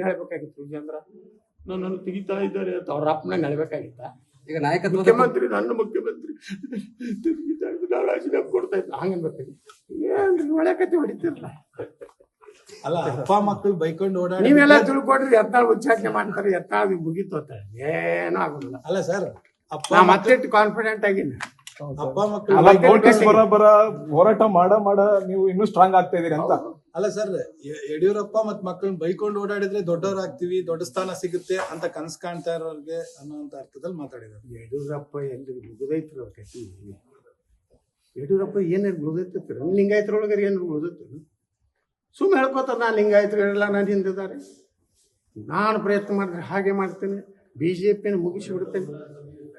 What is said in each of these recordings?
ಹೇಳ್ಬೇಕಾಗಿತ್ತು ವಿಜೇಂದ್ರ ನನ್ನನ್ನು ತೆಗಿತಾ ಇದ್ದಾರೆ ಅಂತ ಅವ್ರ ಅಪ್ಪನ ಹೇಳ್ಬೇಕಾಗಿತ್ತ. ಈಗ ನಾಯಕತ್ವ ಮುಖ್ಯಮಂತ್ರಿ ನನ್ನ ಮುಖ್ಯಮಂತ್ರಿ ತೆಗಿತಾ ಇದ್ದು ನಾವು ರಾಜೀನಾಮೆ ಕೊಡ್ತಾ ಇದ್ದ ಹಂಗನ್ಬೇಕಾಗಿತ್ತು. ಏನ್ರಿ ಒಳ್ಳೆ ಕತೆ ಹೊಡಿತಿರಲ್ಲ. ಅಲ್ಲ ಅಪ್ಪ ಮಕ್ಕಳು ಬೈಕೊಂಡು ಓಡಾಡಿ ನೀವೆಲ್ಲ ತಿಳ್ಕೊಡ್ರಿ ಎತ್ತಾಳ ಉಚ್ಚಾಟನೆ ಮಾಡ್ತಾರೆ, ಎತ್ತಾಳ ಮುಗಿತೋತ ಏನೂ ಆಗುದಿಲ್ಲ. ಅಲ್ಲ ಸರ್ ಅಪ್ಪ ನಾ ಮತ್ತೆ ಕಾನ್ಫಿಡೆಂಟ್ ಆಗಿನ ಅಪ್ಪ ಮಕ್ಕಳು ಅಲ್ಲ ನೋಟಿಸ್ ಬರ ಹೋರಾಟ ಮಾಡ ನೀವು ಇನ್ನೂ ಸ್ಟ್ರಾಂಗ್ ಆಗ್ತಾ ಇದೀರಿ ಅಂತ. ಅಲ್ಲ ಸರ್ ಯಡಿಯೂರಪ್ಪ ಮತ್ ಮಕ್ಕಳನ್ನ ಬೈಕೊಂಡು ಓಡಾಡಿದ್ರೆ ದೊಡ್ಡವರಾಗ್ತಿವಿ, ದೊಡ್ಡ ಸ್ಥಾನ ಸಿಗುತ್ತೆ ಅಂತ ಕನಸು ಕಾಣ್ತಾ ಇರೋರ್ಗೆ ಅನ್ನೋಂತ ಅರ್ಥದಲ್ಲಿ ಮಾತಾಡಿದ್ದಾರೆ. ಯಡಿಯೂರಪ್ಪ ಎಲ್ರಿಗೂ ಮುಗಿದೈತ್ರಿ ಅವ್ರ ಕತಿ. ಯಡಿಯೂರಪ್ಪ ಏನಾರು ಮುಗಿದೈತಿ ಲಿಂಗಾಯತರೊಳಗರ ಏನಾರು ಮುಗಿದೈತಿ. ಸುಮ್ಮನೆ ಹೇಳ್ಕೊತ ನಾನು ಲಿಂಗಾಯತರೆಲ್ಲ ನಾನು ಹಿಂದಿದ್ದಾರೆ, ನಾನು ಪ್ರಯತ್ನ ಮಾಡಿದ್ರೆ ಹಾಗೆ ಮಾಡ್ತೇನೆ, BJP ಮುಗಿಸಿ ಬಿಡ್ತೇನೆ.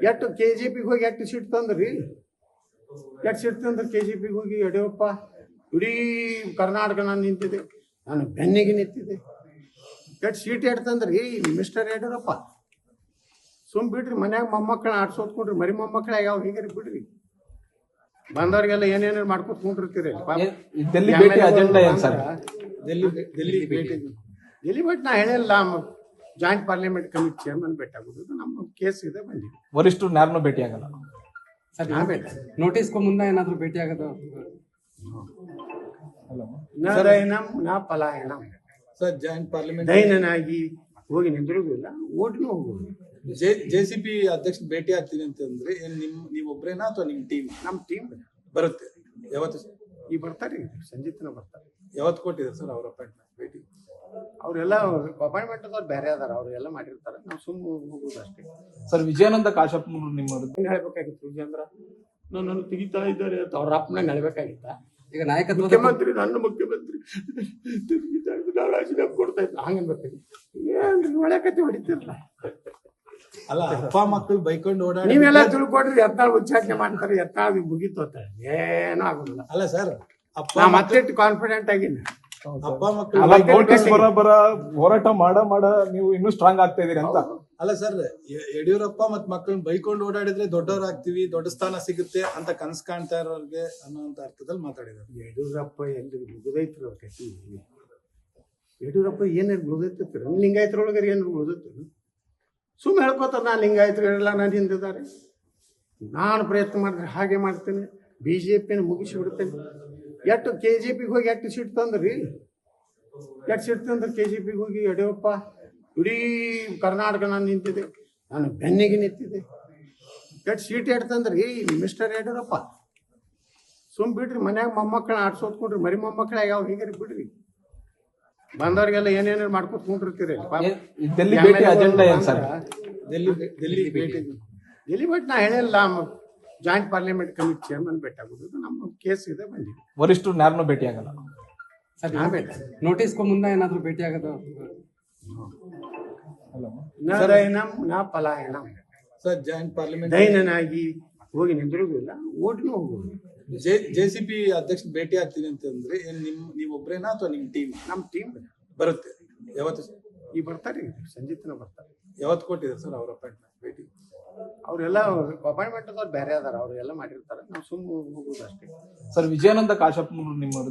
ಎಷ್ಟು KJPಗೆ ಹೋಗಿ ಎಷ್ಟು ಸೀಟ್ ತಂದ್ರಿ, ಎಷ್ಟು ಸೀಟ್ ತಂದ್ರೆ KJPಗೆ ಹೋಗಿ ಯಡಿಯೂರಪ್ಪ ಇಡೀ ಕರ್ನಾಟಕ ನಾನು ನಿಂತಿದೆ, ನಾನು ಬೆನ್ನಿಗೆ ನಿಂತಿದೆ. ಎಷ್ಟು ಸೀಟ್ ಎಷ್ಟು ತಂದ್ರಿ ಮಿಸ್ಟರ್ ಯಡಿಯೂರಪ್ಪ. ಬಿಡ್ರಿ ಮನ್ಯಾಗ ಮೊಮ್ಮಕ್ಕಳನ್ನ ಆಡ್ಸೋದ್ಕೊಂಡ್ರಿ, ಮರಿ ಮೊಮ್ಮಕ್ಕಳ ಯಾವ ಹೀಗಾರಿ ಬಿಡ್ರಿ. ಬಂದವ್ರಿಗೆಲ್ಲ ಏನೇನು ಮಾಡ್ಕೊತ ಕುಂಡಿರ್ತೀರಿ. ಡೆಲ್ಲಿ ಭೇಟಿ ಅಜೆಂಡಾ ಏನ್ ಸರ್? ಡೆಲ್ಲಿ ಭೇಟಿ ನಾ ಹೇಳಿಲ್ಲ, ಜಾಯಿಂಟ್ ಪಾರ್ಲಿಮೆಂಟ್ ಕಮಿಟಿ ಚೇರ್ಮನ್ ಭೇಟಿ ಆಗೋದು ನಮ್ಮ ಕೇಸ್ ಇದೆ, ಬಂದಿದೆ. ವರಿಷ್ಠರು ಯಾರನ್ನೂ ಭೇಟಿ ಆಗಲ್ಲ ಸರ್. ನಾ ಭೇಟಿ ನೋಟಿಸ್ಗೂ ಮುನ್ನ ಏನಾದ್ರು ಭೇಟಿ ಆಗೋದು? ನ ದೈನಂ ನ ಪಲಾಯನಂ. ಸರ್ ಜಾಯಿಂಟ್ ಪಾರ್ಲಿಮೆಂಟ್ ದೈನನಾಗಿ ಹೋಗಿ ನಿಂದಿರುವುದಿಲ್ಲ, ಓಟ್ನೂ ಹೋಗುದು. JCP ಅಧ್ಯಕ್ಷ ಭೇಟಿ ಆಗ್ತೀನಿ ಅಂತಂದ್ರೆ ಏನ್ ನೀವ್ ಒಬ್ರೇನಾ ಅಥವಾ ನಿಮ್ ಟೀಮ್? ನಮ್ಮ ಟೀಮ್ ಬರುತ್ತೆ. ಯಾವತ್ತು ಈ ಬರ್ತಾರೆ, ಸಂಜಿತನ ಬರ್ತಾರೆ. ಯಾವತ್ತು ಕೊಟ್ಟಿದ್ದಾರೆ ಸರ್ ಅವ್ರ ಅಪಾಯಿಂಟ್ಮೆಂಟ್ ಭೇಟಿ? ಅವರೆಲ್ಲ ಅಪಾಯಿಂಟ್ಮೆಂಟ್ ಅದಾರ ಬೇರೆ ಅದಾರ, ಅವ್ರೆಲ್ಲ ಮಾಡಿರ್ತಾರೆ, ನಾವು ಸುಮ್ಮನೆ ಹೋಗುದು ಅಷ್ಟೇ. ಸರ್ ವಿಜಯಾನಂದ ಕಾಶ್ಯಪ್ ನಿಮ್ಮದು ಹೇಳ್ಬೇಕಾಗಿತ್ತು ವಿಜೇಂದ್ರ ನನ್ನನ್ನು ತೆಗಿತಾ ಇದ್ದಾರೆ ಅಂತ ಅವ್ರ ಅಪ್ಪನ ಹೇಳ್ಬೇಕಾಗಿತ್ತ. ಈಗ ನಾಯಕತ್ವ ಮುಖ್ಯಮಂತ್ರಿ ನನ್ನ ಮುಖ್ಯಮಂತ್ರಿ ತೆಗಿತಾ ಇದ್ದು ನಾವು ರಾಜೀನಾಮೆ ಕೊಡ್ತಾ ಇದ್ದ ಹಂಗನ್ಬೇಕಾಗಿತ್ತು. ಏನ್ರಿ ಒಳ್ಳೆ ಕತೆ ಹೊಡಿತಿರಲ್ಲ. ಅಲ್ಲ ಅಪ್ಪ ಮಕ್ಕಳು ಬೈಕೊಂಡು ಓಡಾಡಿ ನೀವೆಲ್ಲ ತಿಳ್ಕೊಡ್ರಿ ಎತ್ತಾಳ ಉಚ್ಚಾಟನೆ ಮಾಡ್ತಾರೆ, ಎತ್ತಾಳ ಮುಗಿತೋತ ಏನೂ ಆಗುದಿಲ್ಲ. ಅಲ್ಲ ಸರ್ ಅಪ್ಪ ನಾ ಮತ್ತೆ ಕಾನ್ಫಿಡೆಂಟ್ ಆಗಿನ ಅಪ್ಪ ಮಕ್ಕಳು ಅಲ್ಲ ನೋಟಿಸ್ ಬರ ಹೋರಾಟ ಮಾಡ ನೀವು ಇನ್ನೂ ಸ್ಟ್ರಾಂಗ್ ಆಗ್ತಾ ಇದೀರಿ ಅಂತ. ಅಲ್ಲ ಸರ್ ಯಡಿಯೂರಪ್ಪ ಮತ್ ಮಕ್ಕಳನ್ನ ಬೈಕೊಂಡು ಓಡಾಡಿದ್ರೆ ದೊಡ್ಡವರಾಗ್ತಿವಿ, ದೊಡ್ಡ ಸ್ಥಾನ ಸಿಗುತ್ತೆ ಅಂತ ಕನಸು ಕಾಣ್ತಾ ಇರೋರ್ಗೆ ಅನ್ನೋಂತ ಅರ್ಥದಲ್ಲಿ ಮಾತಾಡಿದ್ದಾರೆ. ಯಡಿಯೂರಪ್ಪ ಎಲ್ರಿಗೂ ಮುಗಿದೈತ್ರಿ ಅವ್ರ ಕತಿ. ಯಡಿಯೂರಪ್ಪ ಏನಾರು ಮುಗಿದೈತಿ ಲಿಂಗಾಯತರೊಳಗರ ಏನಾರು ಮುಗಿದೈತಿ. ಸುಮ್ಮನೆ ಹೇಳ್ಕೊತ ನಾನು ಲಿಂಗಾಯತರೆಲ್ಲ ನಾನು ಹಿಂದಿದ್ದಾರೆ, ನಾನು ಪ್ರಯತ್ನ ಮಾಡಿದ್ರೆ ಹಾಗೆ ಮಾಡ್ತೇನೆ, BJP ಮುಗಿಸಿ ಬಿಡ್ತೇನೆ. ಎಷ್ಟು KJPಗೆ ಹೋಗಿ ಎಷ್ಟು ಸೀಟ್ ತಂದ್ರಿ, ಎಷ್ಟು ಸೀಟ್ ತಂದ್ರೆ KJPಗೆ ಹೋಗಿ ಯಡಿಯೂರಪ್ಪ ಇಡೀ ಕರ್ನಾಟಕ ನಾನು ನಿಂತಿದೆ, ನಾನು ಬೆನ್ನಿಗೆ ನಿಂತಿದೆ. ಎಷ್ಟು ಸೀಟ್ ಎಷ್ಟು ತಂದ್ರಿ ಮಿಸ್ಟರ್ ಯಡಿಯೂರಪ್ಪ. ಬಿಡ್ರಿ ಮನ್ಯಾಗ ಮೊಮ್ಮಕ್ಕಳನ್ನ ಆಡ್ಸೋದ್ಕೊಂಡ್ರಿ, ಮರಿ ಮೊಮ್ಮಕ್ಕಳ ಯಾವ ಹೀಗಾರಿ ಬಿಡ್ರಿ. ಬಂದವ್ರಿಗೆಲ್ಲ ಏನೇನು ಮಾಡ್ಕೊತ ಕುಂಡಿರ್ತೀರಿ. ಡೆಲ್ಲಿ ಭೇಟಿ ಅಜೆಂಡಾ ಏನ್ ಸರ್? ಡೆಲ್ಲಿ ಭೇಟಿ ನಾ ಹೇಳಿಲ್ಲ, ಜಾಯಿಂಟ್ ಪಾರ್ಲಿಮೆಂಟ್ ಕಮಿಟಿ ಚೇರ್ಮನ್ ಭೇಟಿ ಆಗೋದು ನಮ್ಮ ಕೇಸ್ ಇದೆ, ಬಂದಿದೆ. ವರಿಷ್ಠರು ಯಾರನ್ನೂ ಭೇಟಿ ಆಗಲ್ಲ ಸರ್. ನಾ ಭೇಟಿ ನೋಟಿಸ್ಗೂ ಮುನ್ನ ಏನಾದ್ರು ಭೇಟಿ ಆಗೋದು? ನ ದೈನಂ ನ ಪಲಾಯನಂ. ಸರ್ ಜಾಯಿಂಟ್ ಪಾರ್ಲಿಮೆಂಟ್ ದೈನನಾಗಿ ಹೋಗಿ ನಿಂದಿರುವುದಿಲ್ಲ, ಓಟ್ನೂ ಹೋಗುದು. JCP ಅಧ್ಯಕ್ಷ ಭೇಟಿ ಆಗ್ತೀನಿ ಅಂತಂದ್ರೆ ಏನ್ ನೀವ್ ಒಬ್ರೇನಾ ಅಥವಾ ನಿಮ್ ಟೀಮ್? ನಮ್ಮ ಟೀಮ್ ಬರುತ್ತೆ. ಯಾವತ್ತು ಈ ಬರ್ತಾರೆ, ಸಂಜಿತನ ಬರ್ತಾರೆ. ಯಾವತ್ತು ಕೊಟ್ಟಿದ್ದಾರೆ ಸರ್ ಅವ್ರ ಅಪಾಯಿಂಟ್ಮೆಂಟ್ ಭೇಟಿ? ಅವರೆಲ್ಲ ಅಪಾಯಿಂಟ್ಮೆಂಟ್ ಅದಾರ ಬೇರೆ ಅದಾರ, ಅವ್ರೆಲ್ಲ ಮಾಡಿರ್ತಾರೆ, ನಾವು ಸುಮ್ಮನೆ ಹೋಗುದು ಅಷ್ಟೇ. ಸರ್ ವಿಜಯಾನಂದ ಕಾಶ್ಯಪ್ ನಿಮ್ಮದು